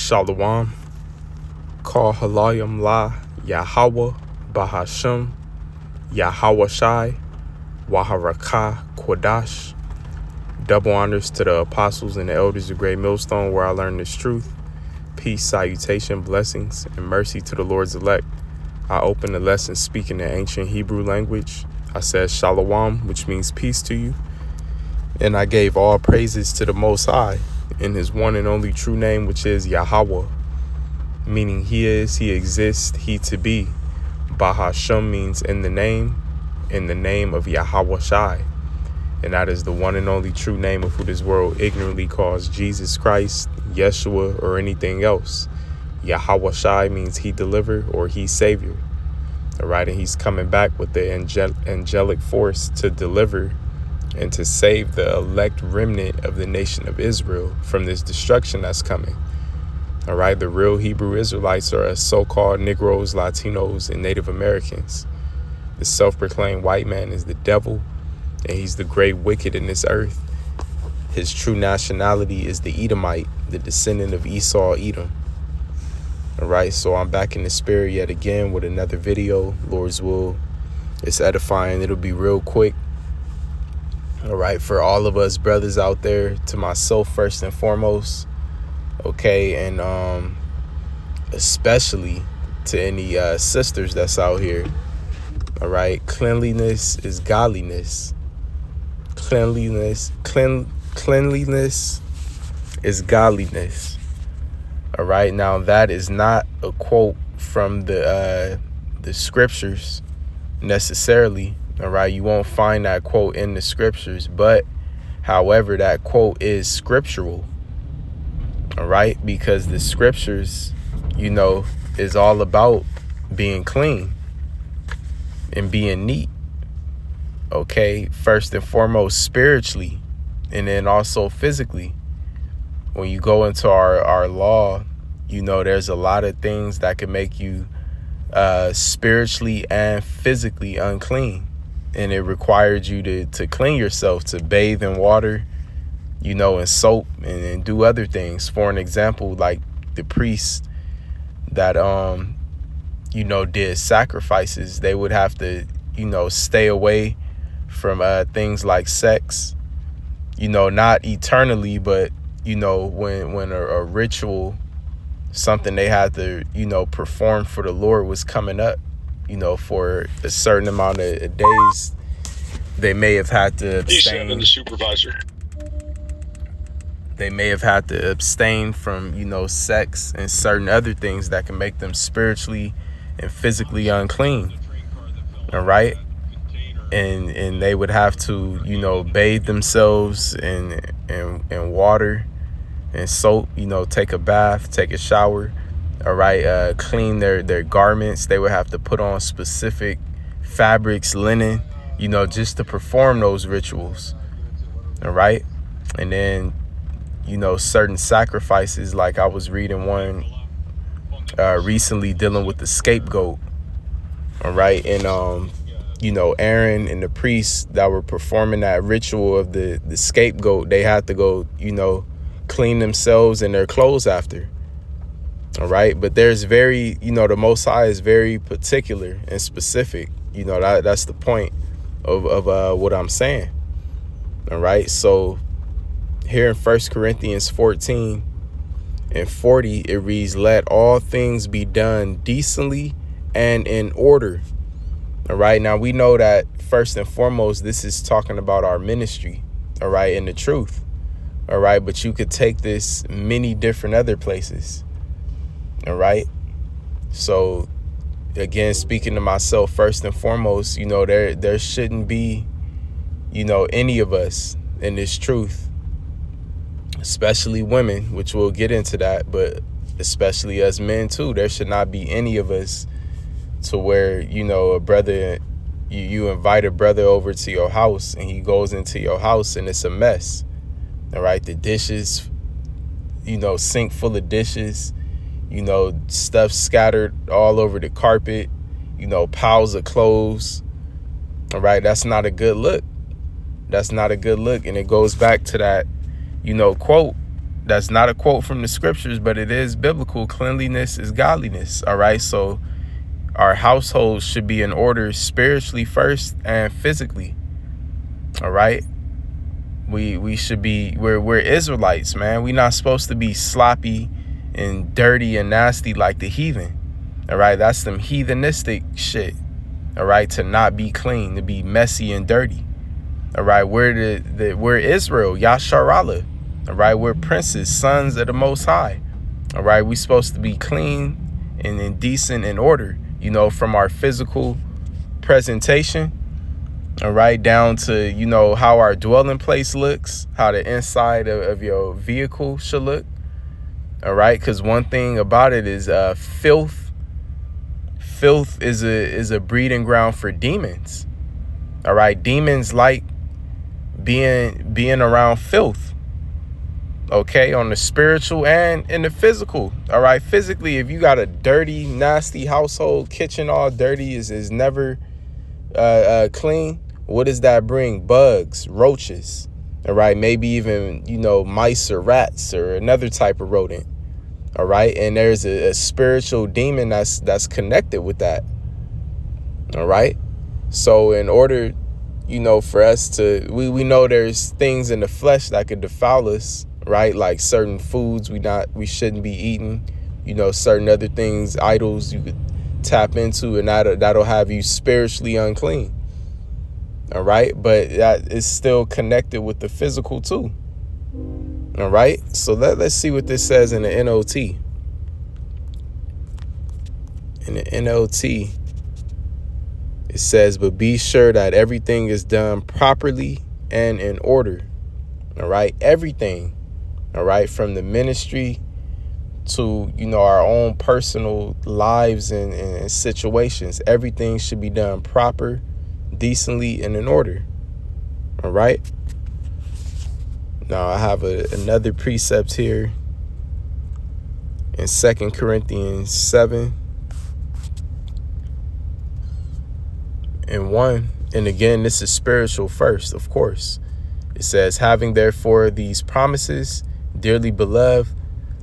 Shalom, Kal Halayim La Yahweh Bahashem Yahweh Shai Waharakah Quadash. Double honors to the apostles and the elders of Great Millstone, where I learned this truth. Peace, salutation, blessings, and mercy to the Lord's elect. I opened the lesson speaking the ancient Hebrew language. I said Shalom, which means peace to you. And I gave all praises to the Most High in his one and only true name, which is Yahweh, meaning he is, he exists, he to be. Bahashem means in the name of Yahweh Shai. And that is the one and only true name of who this world ignorantly calls Jesus Christ, Yeshua, or anything else. Yahweh Shai means he deliver or he savior. All right, and he's coming back with the angelic force to deliver and to save the elect remnant of the nation of Israel from this destruction that's coming. All right, the real Hebrew Israelites are so-called Negroes, Latinos, and Native Americans. The self-proclaimed white man is the devil, and he's the great wicked in this earth. His true nationality is the Edomite, the descendant of Esau, Edom. All right, so I'm back in the spirit yet again with another video. Lord's will. It's edifying. It'll be real quick. All right, for all of us brothers out there, to myself first and foremost, okay, and especially to any sisters that's out here. All right, cleanliness is godliness. Cleanliness is godliness. All right, now that is not a quote from the scriptures necessarily. All right, you won't find that quote in the scriptures, but however, that quote is scriptural. All right, because the scriptures, you know, is all about being clean and being neat. Okay, first and foremost spiritually, and then also physically. When you go into our law, you know, there's a lot of things that can make you spiritually and physically unclean. And it required you to clean yourself, to bathe in water, you know, and soap and do other things. For an example, like the priests that, you know, did sacrifices, they would have to, you know, stay away from things like sex, you know, not eternally, but, you know, when a ritual, something they had to, you know, perform for the Lord was coming up, you know, for a certain amount of days, they may have had to abstain. The supervisor. They may have had to abstain from, you know, sex and certain other things that can make them spiritually and physically unclean. All right. And they would have to, you know, bathe themselves in water and soap, you know, take a bath, take a shower. All right, clean their garments. They would have to put on specific fabrics, linen, you know, just to perform those rituals. All right. And then, you know, certain sacrifices, like I was reading one recently dealing with the scapegoat. All right. And, you know, Aaron and the priests that were performing that ritual of the scapegoat, they had to go, you know, clean themselves and their clothes after. All right. But there's very, you know, the Most High is very particular and specific. You know, that's the point of what I'm saying. All right. So here in 1 Corinthians 14 and 40, it reads, let all things be done decently and in order. All right. Now, we know that first and foremost, this is talking about our ministry. All right. And the truth. All right. But you could take this many different other places. All right. So, again, speaking to myself first and foremost, you know, there shouldn't be, you know, any of us in this truth, especially women, which we'll get into that, but especially us men, too. There should not be any of us to where, you know, a brother, you invite a brother over to your house and he goes into your house and it's a mess. All right. The dishes, you know, sink full of dishes, you know, stuff scattered all over the carpet, you know, piles of clothes. All right. That's not a good look. That's not a good look. And it goes back to that, you know, quote That's not a quote from the scriptures, but it is biblical. Cleanliness is godliness. All right. So our households should be in order spiritually first and physically. All right. We should be, we're Israelites, man. We're not supposed to be sloppy and dirty and nasty like the heathen. All right. That's some heathenistic shit. All right. To not be clean, to be messy and dirty. All right. We're Israel, Yasharallah. All right. We're princes, sons of the Most High. All right. We're supposed to be clean and decent in order, you know, from our physical presentation. All right, down to, you know, how our dwelling place looks, how the inside of your vehicle should look. All right, because one thing about it is filth. Filth is a breeding ground for demons. All right, demons like being around filth. Okay, on the spiritual and in the physical. All right, physically, if you got a dirty, nasty household, kitchen all dirty, is never clean. What does that bring? Bugs, roaches, all right? Maybe even, you know, mice or rats or another type of rodent, all right? And there's a spiritual demon that's connected with that, all right? So in order, you know, for us to, we know there's things in the flesh that could defile us, right? Like certain foods we shouldn't be eating, you know, certain other things, idols you could tap into, and that'll have you spiritually unclean. All right, but that is still connected with the physical too. All right, so let's see what this says in the NLT. In the NLT, it says, but be sure that everything is done properly and in order. All right, everything. All right, from the ministry to, you know, our own personal lives and situations. Everything should be done proper, decently, and in order. All right. Now I have another precept here in 2 Corinthians 7 and 1. And again, this is spiritual first, of course. It says, having therefore these promises, dearly beloved,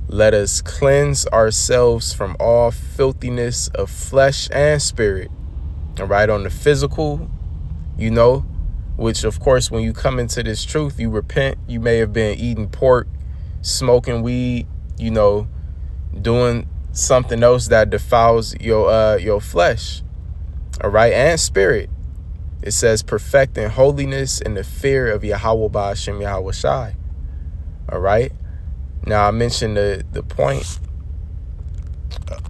let us cleanse ourselves from all filthiness of flesh and spirit. All right, on the physical, you know, which of course, when you come into this truth, you repent. You may have been eating pork, smoking weed, you know, doing something else that defiles your flesh. All right, and spirit. It says perfecting holiness in the fear of Yahweh Ba'ashem Yahweh Shai. All right. Now I mentioned the point.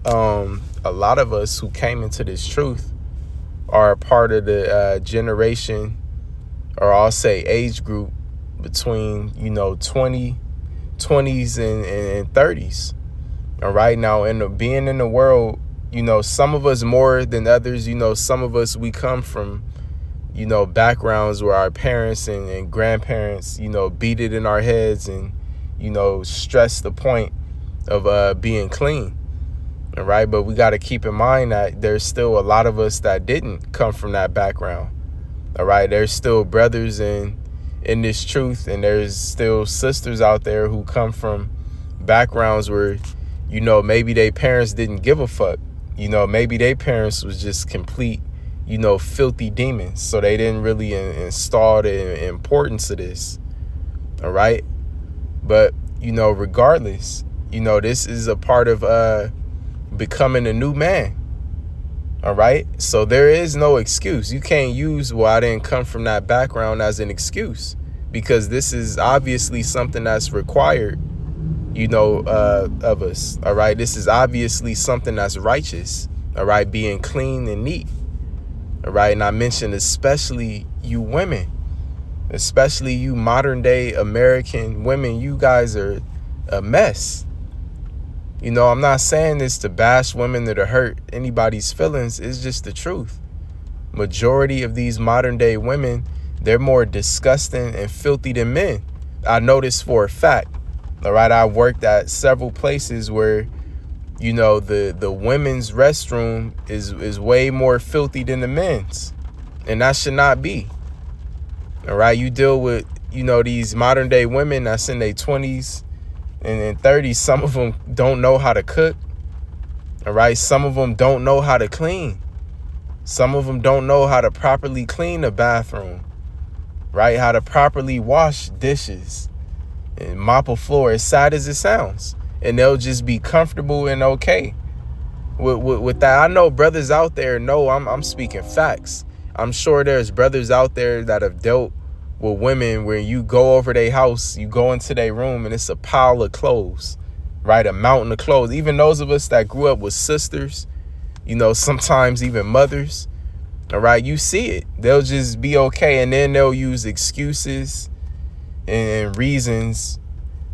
A lot of us who came into this truth are a part of the generation, or I'll say age group between, you know, 20s and 30s. All right. Now, being in the world, you know, some of us more than others, you know, some of us, we come from, you know, backgrounds where our parents and grandparents, you know, beat it in our heads and, you know, stress the point of being clean. All right. But we got to keep in mind that there's still a lot of us that didn't come from that background. All right. There's still brothers in this truth, and there's still sisters out there who come from backgrounds where, you know, maybe their parents didn't give a fuck. You know, maybe their parents was just complete, you know, filthy demons. So they didn't really install the importance of this. All right. But, you know, regardless, you know, this is a part of becoming a new man. All right. So there is no excuse. You can't use, well, I didn't come from that background as an excuse, because this is obviously something that's required, you know, of us. All right. This is obviously something that's righteous. All right. Being clean and neat. All right. And I mentioned especially you women, especially you modern day American women. You guys are a mess. You know, I'm not saying this to bash women or to hurt anybody's feelings. It's just the truth. Majority of these modern day women, they're more disgusting and filthy than men. I know this for a fact. All right. I worked at several places where, you know, the women's restroom is way more filthy than the men's. And that should not be. All right. You deal with, you know, these modern day women that's in their 20s And in 30, some of them don't know how to cook. All right. Some of them don't know how to clean. Some of them don't know how to properly clean the bathroom. Right. How to properly wash dishes and mop a floor, as sad as it sounds. And they'll just be comfortable and okay with that. I know brothers out there know I'm speaking facts. I'm sure there's brothers out there that have dealt with women where you go over their house, you go into their room, and it's a pile of clothes, right? A mountain of clothes. Even those of us that grew up with sisters, sometimes even mothers, all right, you see it. They'll just be okay, and then they'll use excuses and reasons,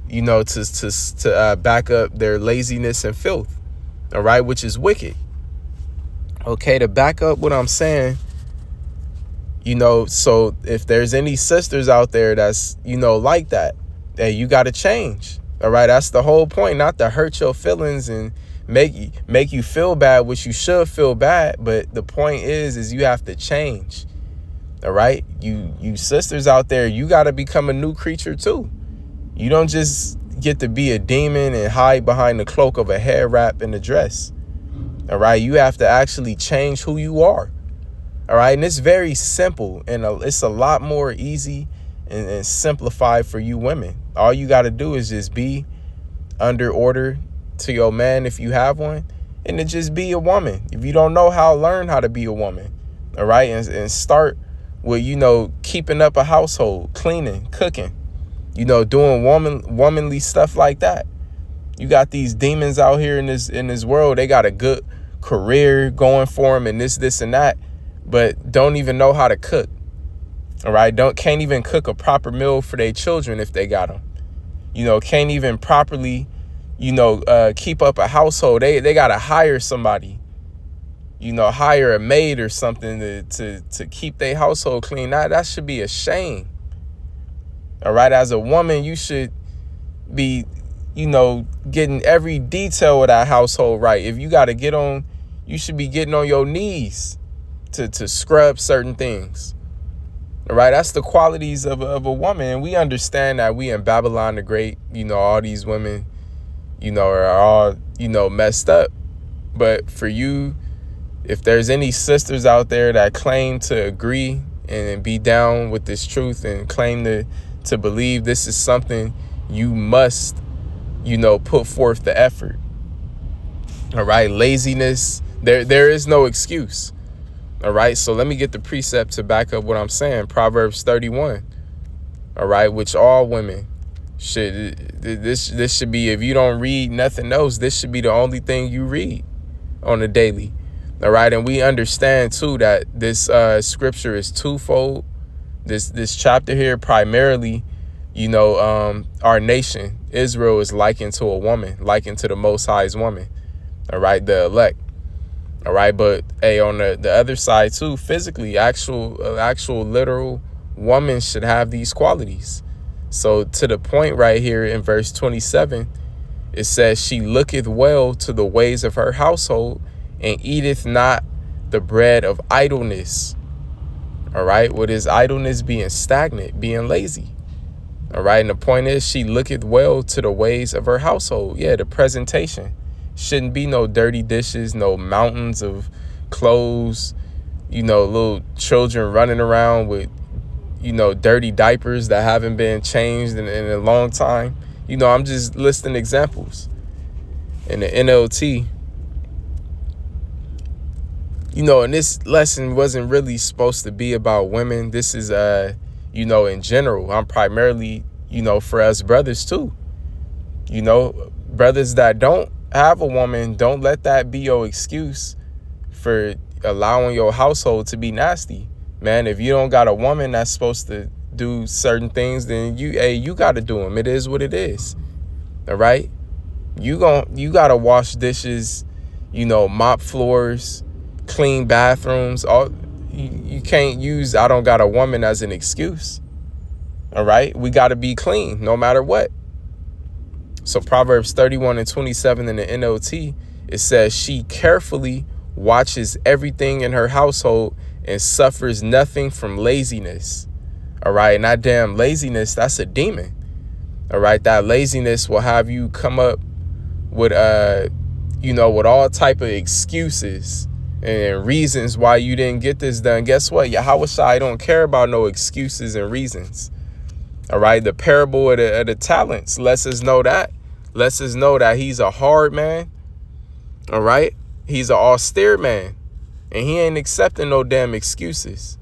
to back up their laziness and filth, all right, which is wicked. Okay, to back up what I'm saying, so if there's any sisters out there that's, like that, hey, you got to change. All right. That's the whole point, not to hurt your feelings and make you feel bad, which you should feel bad. But the point is you have to change. All right. You sisters out there, you got to become a new creature, too. You don't just get to be a demon and hide behind the cloak of a hair wrap and a dress. All right. You have to actually change who you are. All right. And it's very simple, and it's a lot more easy and simplified for you women. All you got to do is just be under order to your man if you have one, and to just be a woman. If you don't know how, learn how to be a woman. All right. And start with, keeping up a household, cleaning, cooking, doing womanly stuff like that. You got these demons out here in this world. They got a good career going for them and this and that, but don't even know how to cook. All right. Can't even cook a proper meal for their children if they got them. Can't even properly, keep up a household. They got to hire somebody, hire a maid or something to keep their household clean. That should be a shame. All right. As a woman, you should be, getting every detail of that household right. If you got to you should be getting on your knees to scrub certain things. All right. That's the qualities of a woman. And we understand that we in Babylon the Great, all these women, are all, messed up. But for you, if there's any sisters out there that claim to agree and be down with this truth and claim to believe this is something you must, put forth the effort. All right. Laziness. There is no excuse. All right. So let me get the precept to back up what I'm saying. Proverbs 31. All right. Which all women should, this should be, if you don't read nothing else, this should be the only thing you read on a daily. All right. And we understand, too, that this scripture is twofold. This chapter here, primarily, our nation, Israel, is likened to a woman, likened to the Most High's woman. All right. The elect. All right. But hey, on the other side, too, physically, actual literal woman should have these qualities. So to the point right here in verse 27, it says, she looketh well to the ways of her household and eateth not the bread of idleness. All right. What is idleness? Being stagnant, being lazy. All right. And the point is, she looketh well to the ways of her household. Yeah, the presentation. Shouldn't be no dirty dishes, no mountains of clothes, little children running around with, dirty diapers that haven't been changed in a long time. I'm just listing examples. In the NLT, and this lesson wasn't really supposed to be about women. This is, in general. I'm primarily, for us brothers, too. Brothers that don't have a woman, don't let that be your excuse for allowing your household to be nasty. Man, if you don't got a woman that's supposed to do certain things, then you got to do them. It is what it is. All right. You got to wash dishes, mop floors, clean bathrooms. You can't use I don't got a woman as an excuse. All right. We got to be clean no matter what. So Proverbs 31 and 27 in the NLT, it says, she carefully watches everything in her household and suffers nothing from laziness. All right. And that damn laziness, that's a demon. All right. That laziness will have you come up with, with all type of excuses and reasons why you didn't get this done. Guess what? Yahweh Shai don't care about no excuses and reasons. All right. The parable of the talents lets us know that. Lets us know that he's a hard man. All right. He's an austere man. And he ain't accepting no damn excuses.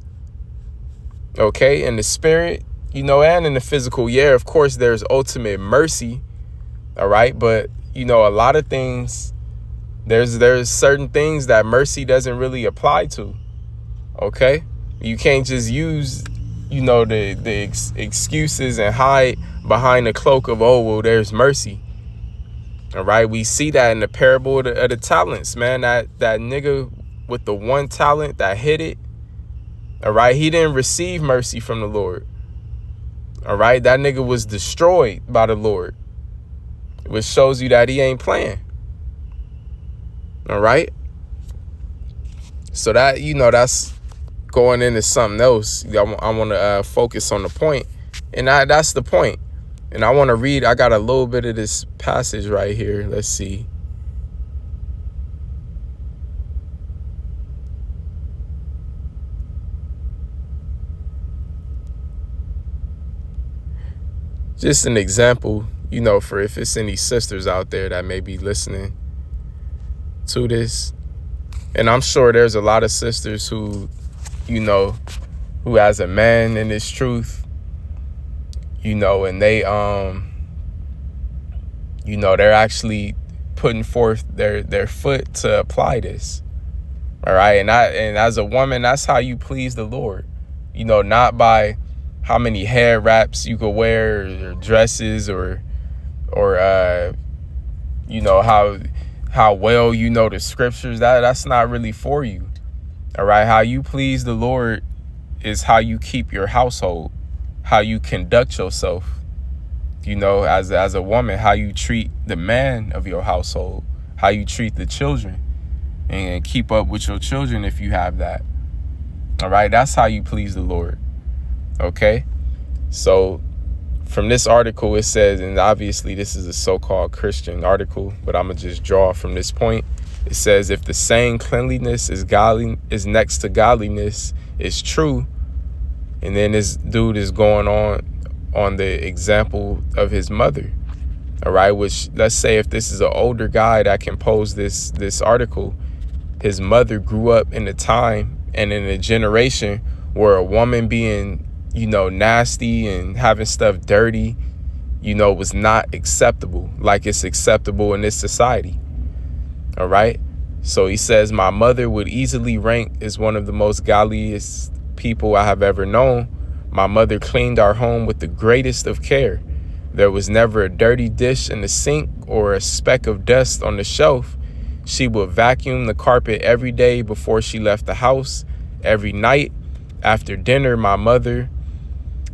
Okay. In the spirit, and in the physical, of course, there's ultimate mercy. All right. But, a lot of things, there's certain things that mercy doesn't really apply to. Okay. You can't just use, the excuses and hide behind the cloak of, oh, well, there's mercy. All right. We see that in the parable of the talents, man. That nigga with the one talent that hid it. All right. He didn't receive mercy from the Lord. All right. That nigga was destroyed by the Lord, which shows you that he ain't playing. All right. So that, that's going into something else. I want to focus on the point. And that's the point. And I want to read. I got a little bit of this passage right here. Let's see. Just an example, for if it's any sisters out there that may be listening to this. And I'm sure there's a lot of sisters who, who has a man in this truth, and they, they're actually putting forth their foot to apply this. All right. And as a woman, that's how you please the Lord, not by how many hair wraps you could wear or dresses or how well the scriptures. That's not really for you. All right. How you please the Lord is how you keep your household, how you conduct yourself, as a woman, how you treat the man of your household, how you treat the children and keep up with your children if you have that. All right. That's how you please the Lord. Okay. So from this article, it says, and obviously this is a so-called Christian article, but I'm going to just draw from this point. It says, if the saying cleanliness is next to godliness is true, and then this dude is going on the example of his mother. All right. Which, let's say if this is an older guy that composed this article, his mother grew up in a time and in a generation where a woman being, nasty and having stuff dirty, was not acceptable like it's acceptable in this society. All right. So he says, my mother would easily rank as one of the most godliest people I have ever known. My mother cleaned our home with the greatest of care. There was never a dirty dish in the sink or a speck of dust on the shelf. She would vacuum the carpet every day before she left the house. Every night after dinner, my mother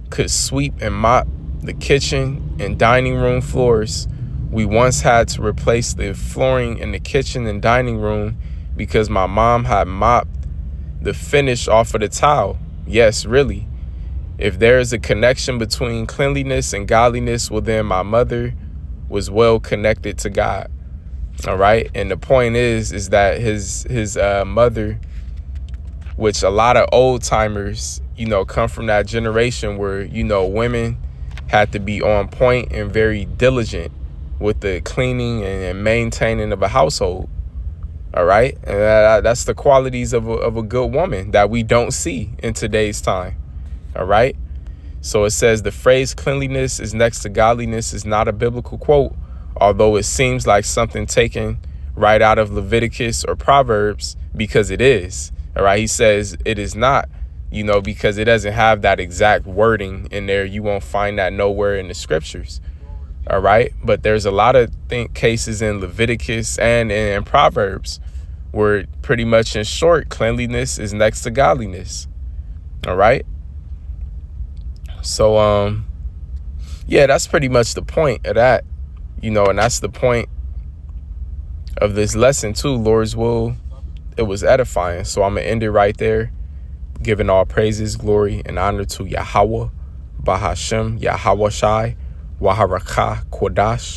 could sweep and mop the kitchen and dining room floors. We once had to replace the flooring in the kitchen and dining room because my mom had mopped the finish off of the tile. Yes, really. If there is a connection between cleanliness and godliness, well, then my mother was well connected to God. All right. And the point is that his mother, which a lot of old timers, come from that generation where, women had to be on point and very diligent with the cleaning and maintaining of a household. All right. And that's the qualities of a good woman that we don't see in today's time. All right. So it says the phrase cleanliness is next to godliness is not a biblical quote, although it seems like something taken right out of Leviticus or Proverbs, because it is. All right. He says it is not, because it doesn't have that exact wording in there. You won't find that nowhere in the scriptures. All right. But there's a lot of cases in Leviticus and in Proverbs where pretty much in short, cleanliness is next to godliness. All right. So, that's pretty much the point of that, and that's the point of this lesson too. Lord's will, it was edifying. So I'm going to end it right there, giving all praises, glory, and honor to Yahweh, Bahashem, Yahweh Shai, Waharaka Kodash.